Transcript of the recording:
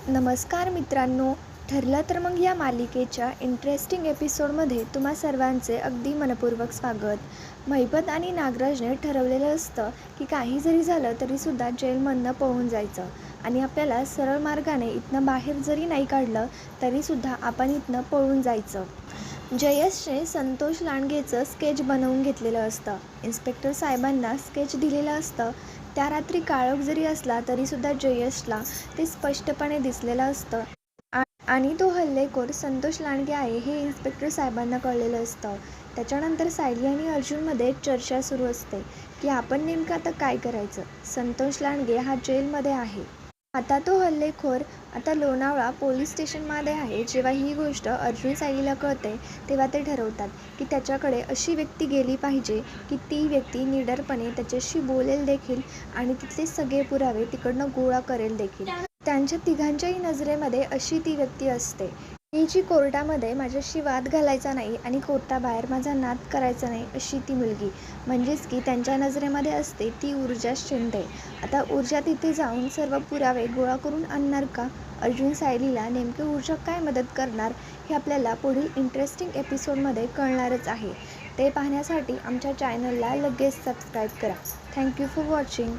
नमस्कार मित्रांनो. ठरलं तर मग या मालिकेच्या इंटरेस्टिंग एपिसोडमध्ये तुम्हा सर्वांचे अगदी मनपूर्वक स्वागत. महिपत आणि नागराजने ठरवलेलं असतं की काही जरी झालं तरीसुद्धा जेलमधनं पळून जायचं आणि आपल्याला सरळ मार्गाने इथनं बाहेर जरी नाही काढलं तरीसुद्धा आपण इथनं पळून जायचं. जयेशने संतोष लांडगेचं स्केच बनवून घेतलेलं असतं. इन्स्पेक्टर साहेबांना स्केच दिलेलं असतं. त्या रात्री काळोख जरी असला तरीसुद्धा जयेशला ते स्पष्टपणे दिसलेलं असतं आणि तो हल्लेखोर संतोष लांडगे आहे हे इन्स्पेक्टर साहेबांना कळलेलं असतं. त्याच्यानंतर सायली आणि अर्जुनमध्ये चर्चा सुरू असते की आपण नेमकं आता काय करायचं. संतोष लांडगे हा जेलमध्ये आहे. आता तो हल्लेखोर आता लोणावळा पोलीस स्टेशनमध्ये आहे. जेव्हा ही गोष्ट अर्जुन सायलीला कळते तेव्हा ते ठरवतात की त्याच्याकडे अशी व्यक्ती गेली पाहिजे की ती व्यक्ती निडरपणे त्याच्याशी बोलेल देखील आणि तिथले सगळे पुरावे तिकडनं गोळा करेल देखील. त्यांच्या तिघांच्याही नजरेमध्ये अशी ती व्यक्ती असते की जी कोर्टामध्ये माझ्याशी वाद घालायचा नाही आणि कोर्टाबाहेर माझा नाद करायचा नाही अशी ती मुलगी. म्हणजेच की त्यांच्या नजरेमध्ये असते ती ऊर्जा शिंदे. आता ऊर्जा तिथे जाऊन सर्व पुरावे गोळा करून आणणार का? अर्जुन सायलीला नेमके ऊर्जा काय मदत करणार हे आपल्याला पुढील इंटरेस्टिंग एपिसोडमध्ये कळणारच आहे. ते पाहण्यासाठी आमच्या चॅनलला लगेच सबस्क्राईब करा. Thank you for watching.